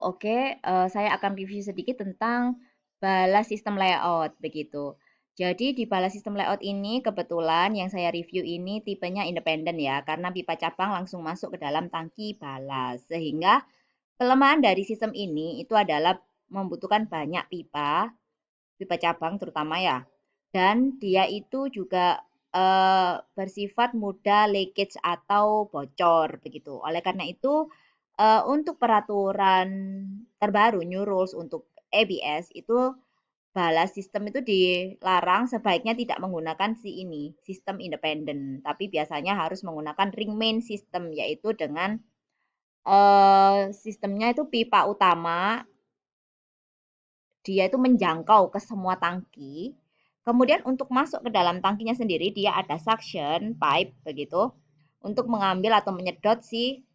Oke, saya akan review sedikit tentang balas sistem layout begitu. Jadi di balas sistem layout ini kebetulan yang saya review ini tipenya independen ya, karena pipa cabang langsung masuk ke dalam tangki balas. Sehingga kelemahan dari sistem ini itu adalah membutuhkan banyak pipa, pipa cabang terutama ya. Dan dia itu juga bersifat mudah leakage atau bocor begitu. Oleh karena itu untuk peraturan terbaru new rules untuk ABS itu balas sistem itu dilarang sebaiknya tidak menggunakan si ini, sistem independen, tapi biasanya harus menggunakan ring main system yaitu dengan sistemnya itu pipa utama dia itu menjangkau ke semua tangki. Kemudian untuk masuk ke dalam tangkinya sendiri dia ada suction pipe begitu untuk mengambil atau menyedot si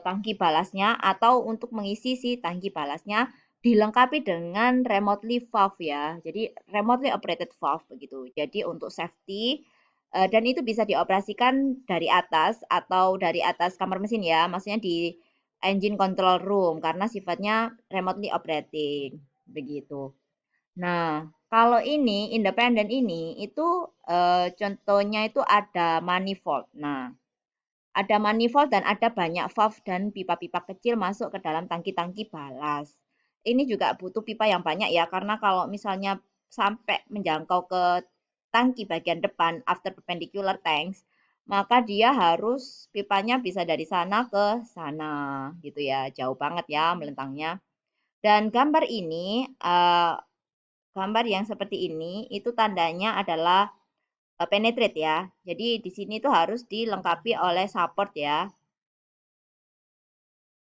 tangki balasnya atau untuk mengisi si tangki balasnya dilengkapi dengan remotely valve ya. Jadi remotely operated valve begitu. Jadi untuk safety dan itu bisa dioperasikan dari atas atau dari atas kamar mesin ya, maksudnya di engine control room karena sifatnya remotely operating begitu. Nah, kalau ini independen ini itu contohnya itu ada manifold. Nah, ada manifold dan ada banyak valve dan pipa-pipa kecil masuk ke dalam tangki-tangki balas. Ini juga butuh pipa yang banyak ya, karena kalau misalnya sampai menjangkau ke tangki bagian depan after perpendicular tanks, maka dia harus pipanya bisa dari sana ke sana gitu ya, jauh banget ya melentangnya. Dan gambar ini, gambar yang seperti ini, itu tandanya adalah penetrate ya. Jadi di sini tuh harus dilengkapi oleh support ya.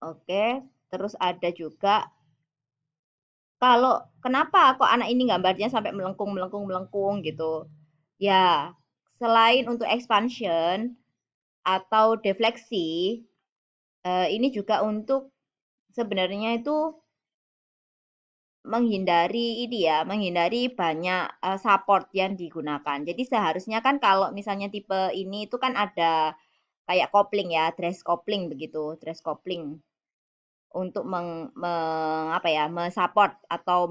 Oke, terus ada juga kalau kenapa kok anak ini gambarnya sampai melengkung melengkung melengkung gitu. Ya, selain untuk expansion atau defleksi, ini juga untuk sebenarnya itu menghindari ini ya, menghindari banyak support yang digunakan. Jadi seharusnya kan kalau misalnya tipe ini itu kan ada kayak kopling ya, dress kopling begitu, dress kopling untuk apa ya, mensupport atau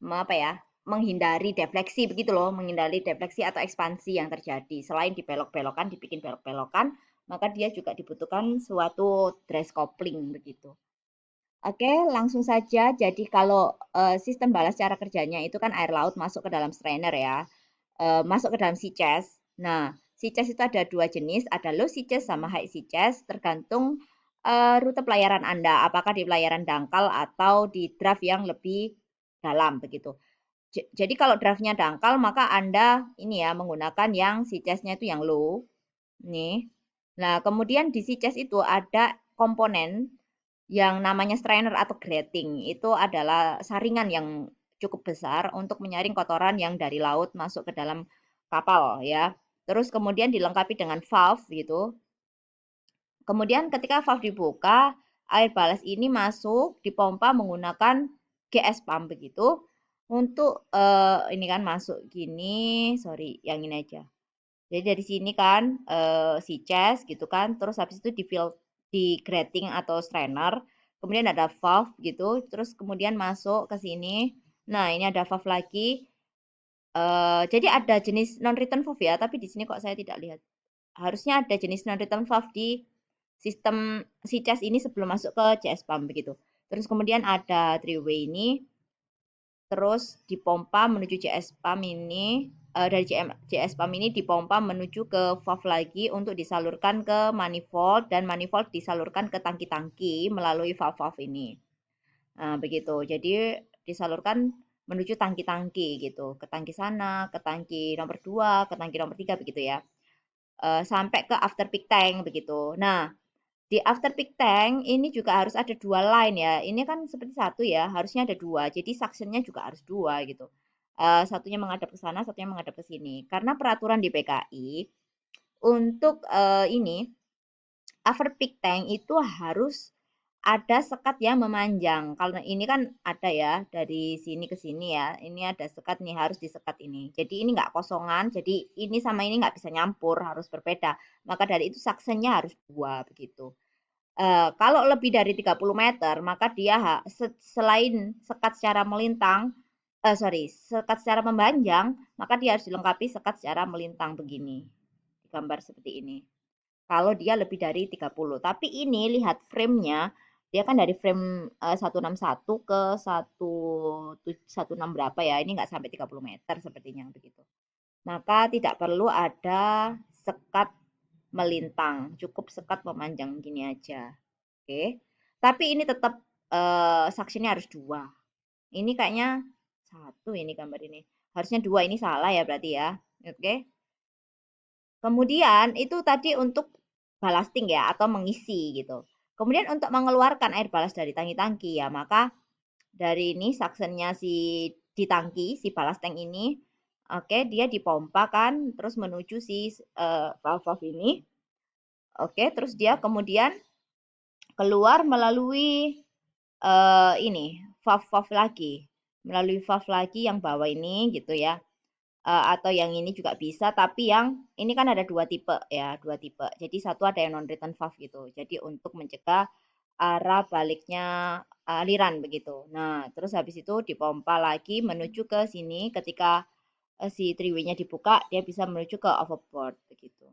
apa ya, menghindari defleksi begitu loh, menghindari defleksi atau ekspansi yang terjadi. Selain dibelok-belokan, dibikin belok-belokan, maka dia juga dibutuhkan suatu dress coupling begitu. Oke, langsung saja. Jadi kalau sistem balas cara kerjanya itu kan air laut masuk ke dalam strainer ya, masuk ke dalam sea chest. Nah, sea chest itu ada dua jenis, ada low sea chest sama high sea chest, tergantung rute pelayaran Anda, apakah di pelayaran dangkal atau di draft yang lebih dalam begitu. Jadi kalau draftnya dangkal, maka Anda ini ya menggunakan yang sea chest-nya itu yang low. Nih. Nah, kemudian di sea chest itu ada komponen yang namanya strainer atau grating. Itu adalah saringan yang cukup besar untuk menyaring kotoran yang dari laut masuk ke dalam kapal ya. Terus kemudian dilengkapi dengan valve gitu. Kemudian ketika valve dibuka, air balas ini masuk dipompa menggunakan GS pump begitu untuk ini kan masuk gini, sorry yang ini aja. Jadi dari sini kan si chest gitu kan, terus habis itu di grating atau strainer, kemudian ada valve gitu, terus kemudian masuk ke sini. Nah ini ada valve lagi. Jadi ada jenis non return valve ya, tapi di sini kok saya tidak lihat. Harusnya ada jenis non return valve di sistem si chest ini sebelum masuk ke CS pump begitu. Terus kemudian ada three way ini, terus dipompa menuju CS pump ini, dari CS pump ini dipompa menuju ke valve lagi untuk disalurkan ke manifold dan manifold disalurkan ke tangki-tangki melalui valve-valve ini. Nah, begitu. Jadi disalurkan menuju tangki-tangki gitu, ke tangki sana, ke tangki nomor 2, ke tangki nomor 3 begitu ya. Sampai ke after peak tank begitu. Nah, di after peak tank ini juga harus ada dua line ya. Ini kan seperti satu ya, harusnya ada dua. Jadi suctionnya juga harus dua gitu. Satunya menghadap ke sana, satunya menghadap ke sini. Karena peraturan di PKI untuk ini after peak tank itu harus ada sekat yang memanjang. Kalau ini kan ada ya dari sini ke sini ya. Ini ada sekat nih harus disekat ini. Jadi ini nggak kosongan. Jadi ini sama ini nggak bisa nyampur, harus berbeda. Maka dari itu suctionnya harus dua begitu. Kalau lebih dari 30 meter, maka dia selain sekat secara melintang, sekat secara memanjang, maka dia harus dilengkapi sekat secara melintang begini. Gambar seperti ini. Kalau dia lebih dari 30. Tapi ini lihat frame-nya, dia kan dari frame 161 ke 116 berapa ya, ini nggak sampai 30 meter sepertinya begitu. Maka tidak perlu ada sekat melintang, cukup sekat memanjang gini aja. Oke. Tapi ini tetap suction-nya harus 2. Ini kayaknya 1 ini gambar ini. Harusnya 2, ini salah ya berarti ya. Oke. Kemudian itu tadi untuk ballasting ya atau mengisi gitu. Kemudian untuk mengeluarkan air balas dari tangki-tangki ya, maka dari ini suction-nya di tangki, si ballast tank ini, oke, dia dipompa kan terus menuju si valve ini. Oke, terus dia kemudian keluar melalui ini valve lagi, melalui valve lagi yang bawah ini gitu ya. Atau yang ini juga bisa, tapi yang ini kan ada 2 tipe ya, 2 tipe. Jadi satu ada yang non return valve gitu. Jadi untuk mencegah arah baliknya aliran begitu. Nah, terus habis itu dipompa lagi menuju ke sini ketika si three-way-nya dibuka, dia bisa menuju ke overboard begitu.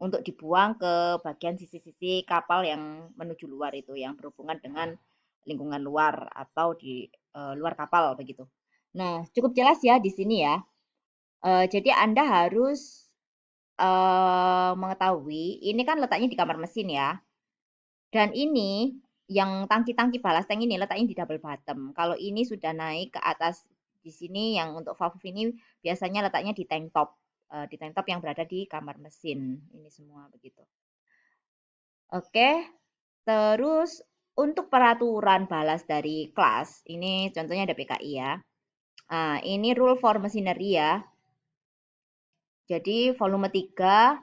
Untuk dibuang ke bagian sisi-sisi kapal yang menuju luar itu, yang berhubungan dengan lingkungan luar atau di luar kapal begitu. Nah, cukup jelas ya di sini ya. Jadi Anda harus mengetahui ini kan letaknya di kamar mesin ya. Dan ini yang tangki-tangki balas tank ini letaknya di double bottom. Kalau ini sudah naik ke atas di sini yang untuk valve ini biasanya letaknya di tank top. Di tank top yang berada di kamar mesin. Ini semua begitu. Oke, terus untuk peraturan balas dari kelas, ini contohnya ada PKI ya. Nah, ini rule for machinery ya. Jadi volume 3,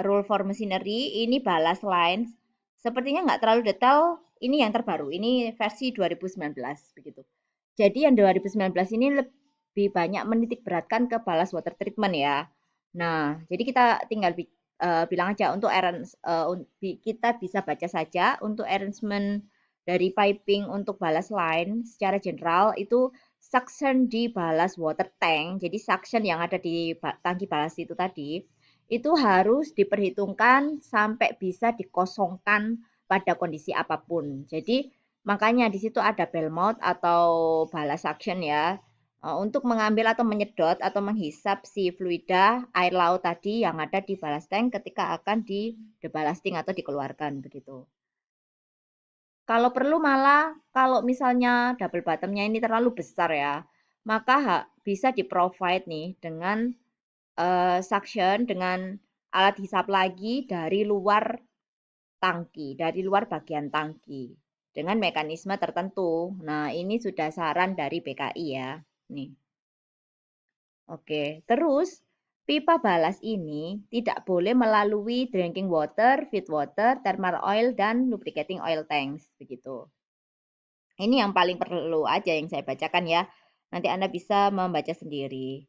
rule for machinery, ini balas lines. Sepertinya nggak terlalu detail, ini yang terbaru, ini versi 2019 begitu. Jadi yang 2019 ini lebih banyak menitik beratkan ke balas water treatment ya. Nah, jadi kita tinggal bilang aja untuk kita bisa baca saja untuk arrangement dari piping untuk balas line secara general itu suction di balas water tank. Jadi suction yang ada di tangki balas itu tadi itu harus diperhitungkan sampai bisa dikosongkan pada kondisi apapun. Jadi makanya di situ ada bell mouth atau balas suction ya. Untuk mengambil atau menyedot atau menghisap si fluida air laut tadi yang ada di ballast tank ketika akan di deballasting atau dikeluarkan begitu. Kalau perlu malah kalau misalnya double bottomnya ini terlalu besar ya, maka bisa di-provide nih dengan suction dengan alat hisap lagi dari luar tangki, dari luar bagian tangki dengan mekanisme tertentu. Nah, ini sudah saran dari BKI ya. Nih. Oke, terus pipa balas ini tidak boleh melalui drinking water, feed water, thermal oil, dan lubricating oil tanks. Begitu. Ini yang paling perlu aja yang saya bacakan ya. Nanti Anda bisa membaca sendiri.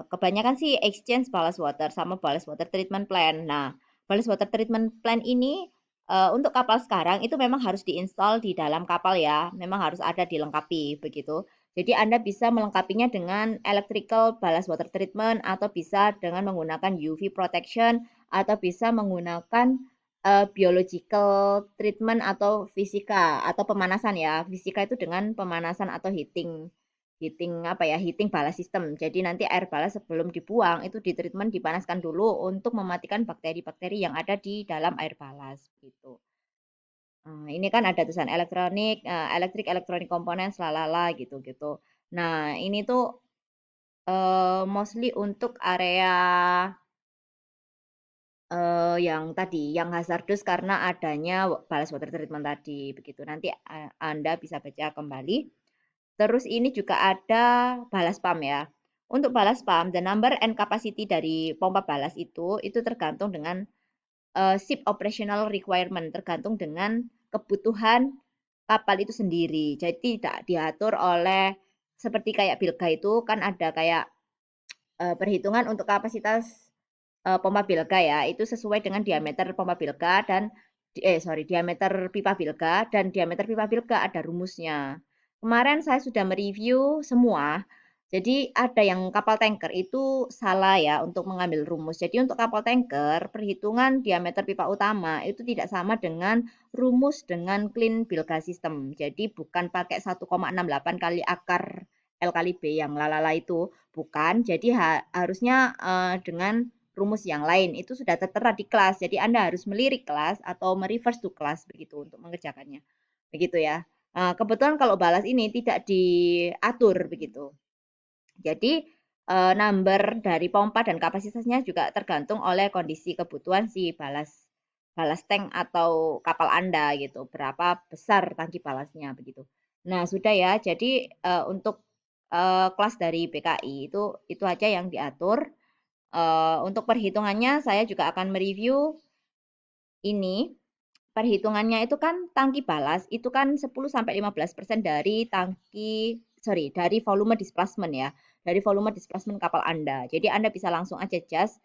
Kebanyakan sih exchange ballast water sama ballast water treatment plan. Nah, ballast water treatment plan ini untuk kapal sekarang itu memang harus diinstal di dalam kapal ya. Memang harus ada dilengkapi begitu. Jadi Anda bisa melengkapinya dengan electrical ballast water treatment atau bisa dengan menggunakan UV protection atau bisa menggunakan biological treatment atau fisika atau pemanasan ya. Fisika itu dengan pemanasan atau heating heating balas sistem. Jadi nanti air balas sebelum dibuang itu di treatment dipanaskan dulu untuk mematikan bakteri-bakteri yang ada di dalam air balas gitu. Ini kan ada tulisan elektrik elektronik komponen lalala gitu-gitu. Nah, ini tuh mostly untuk area yang tadi, yang hazardous karena adanya balas water treatment tadi begitu. Nanti Anda bisa baca kembali. Terus ini juga ada balas pump ya. Untuk balas pump, the number and capacity dari pompa balas itu tergantung dengan ship operational requirement, tergantung dengan kebutuhan kapal itu sendiri. Jadi tidak diatur oleh seperti kayak Bilga itu kan ada kayak perhitungan untuk kapasitas pompa Bilga ya, itu sesuai dengan diameter pompa Bilga dan diameter pipa bilga, dan diameter pipa bilga ada rumusnya. Kemarin saya sudah mereview semua. Jadi ada yang kapal tanker itu salah ya untuk mengambil rumus. Jadi untuk kapal tanker, perhitungan diameter pipa utama itu tidak sama dengan rumus dengan clean bilga system. Jadi bukan pakai 1,68 kali akar L kali B yang lalala itu, bukan. Jadi harusnya dengan rumus yang lain itu sudah tertera di kelas. Jadi Anda harus melirik kelas atau mereverse to kelas begitu untuk mengerjakannya. Begitu ya. Kebetulan kalau balas ini tidak diatur begitu. Jadi number dari pompa dan kapasitasnya juga tergantung oleh kondisi kebutuhan si balas tank atau kapal Anda gitu. Berapa besar tangki balasnya begitu. Nah, sudah ya. Jadi untuk kelas dari BKI itu aja yang diatur. Untuk perhitungannya saya juga akan mereview ini. Perhitungannya itu kan tangki balas itu kan 10-15% dari dari volume displacement ya. Dari volume displacement kapal Anda. Jadi Anda bisa langsung aja just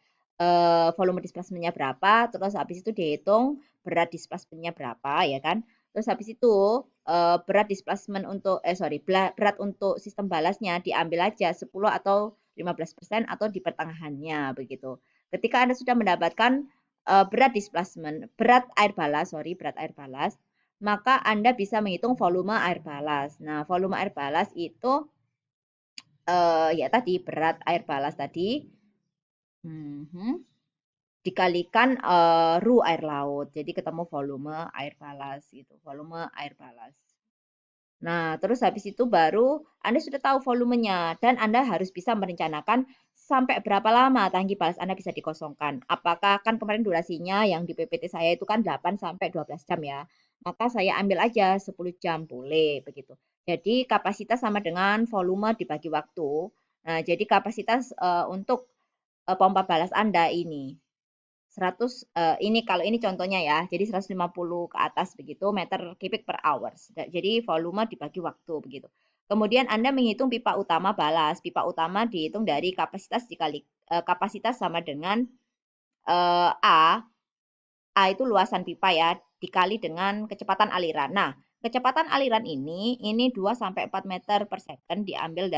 volume displacementnya berapa, terus habis itu dihitung berat displacementnya berapa ya kan. Terus habis itu berat displacement untuk berat untuk sistem balasnya diambil aja 10 atau 15% atau di pertengahannya begitu. Ketika Anda sudah mendapatkan berat air balas, maka Anda bisa menghitung volume air balas. Nah, volume air balas itu ya tadi berat air balas tadi dikalikan ru air laut. Jadi ketemu volume air balas gitu, volume air balas. Nah, terus habis itu baru Anda sudah tahu volumenya dan Anda harus bisa merencanakan sampai berapa lama tangki balas Anda bisa dikosongkan. Apakah kan kemarin durasinya yang di PPT saya itu kan 8 sampai 12 jam ya. Maka saya ambil aja 10 jam boleh begitu. Jadi kapasitas sama dengan volume dibagi waktu. Nah, jadi kapasitas untuk pompa balas Anda ini 100 ini kalau ini contohnya ya. Jadi 150 ke atas begitu meter kubik per hours. Jadi volume dibagi waktu begitu. Kemudian Anda menghitung pipa utama balas. Pipa utama dihitung dari kapasitas dikali kapasitas sama dengan A. A itu luasan pipa ya, dikali dengan kecepatan aliran. Nah, kecepatan aliran ini 2 sampai 4 meter per second diambil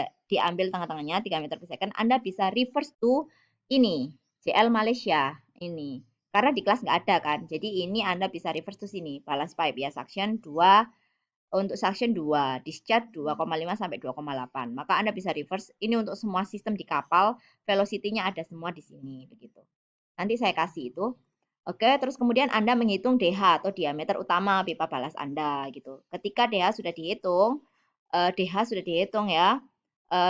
tengah-tengahnya 3 meter per second. Anda bisa reverse to ini, JL Malaysia ini. Karena di kelas nggak ada kan. Jadi ini Anda bisa reverse to sini, balance pipe ya, suction 2 untuk suction 2, discharge 2,5 sampai 2,8. Maka Anda bisa reverse ini untuk semua sistem di kapal, velocity-nya ada semua di sini begitu. Nanti saya kasih itu. Oke, terus kemudian Anda menghitung DH atau diameter utama pipa balas Anda gitu. Ketika DH sudah dihitung, ya.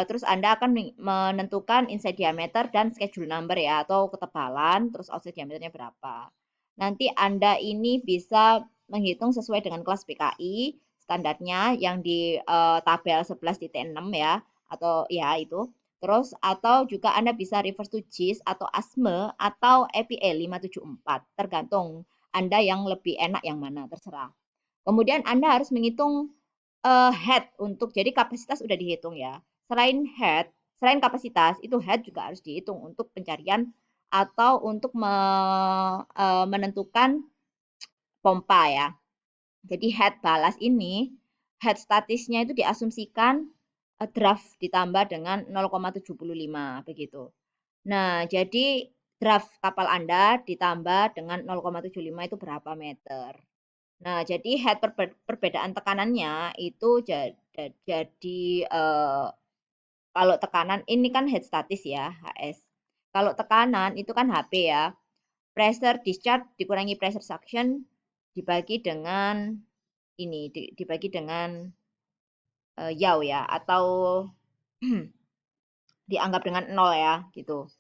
Terus Anda akan menentukan inside diameter dan schedule number ya atau ketebalan, terus outside diameternya berapa. Nanti Anda ini bisa menghitung sesuai dengan kelas BKI standarnya yang di tabel 11.6 ya atau ya itu. Terus atau juga Anda bisa reverse to JIS atau ASME atau EPL 574 tergantung Anda yang lebih enak yang mana terserah. Kemudian Anda harus menghitung head untuk jadi kapasitas udah dihitung ya. Selain kapasitas itu head juga harus dihitung untuk pencarian atau untuk menentukan pompa ya. Jadi head balas ini head statisnya itu diasumsikan draft ditambah dengan 0,75 begitu. Nah, jadi draft kapal Anda ditambah dengan 0,75 itu berapa meter. Nah, jadi head perbedaan tekanannya itu jadi kalau tekanan ini kan head statis ya, HS. Kalau tekanan itu kan HP ya. Pressure discharge dikurangi pressure suction dibagi dengan ini dibagi dengan yaw ya atau dianggap dengan 0 ya gitu.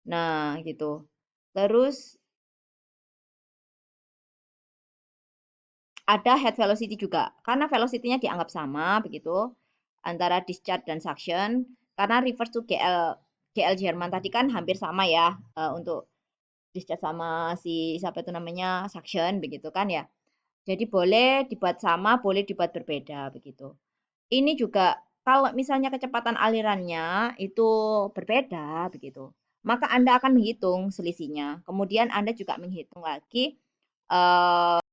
Nah, gitu. Terus ada head velocity juga. Karena velocity-nya dianggap sama begitu antara discharge dan suction. Karena reverse to GL Jerman tadi kan hampir sama ya untuk discharge sama si siapa itu namanya suction begitu kan ya. Jadi boleh dibuat sama, boleh dibuat berbeda begitu. Ini juga kalau misalnya kecepatan alirannya itu berbeda begitu, maka Anda akan menghitung selisihnya. Kemudian Anda juga menghitung lagi eee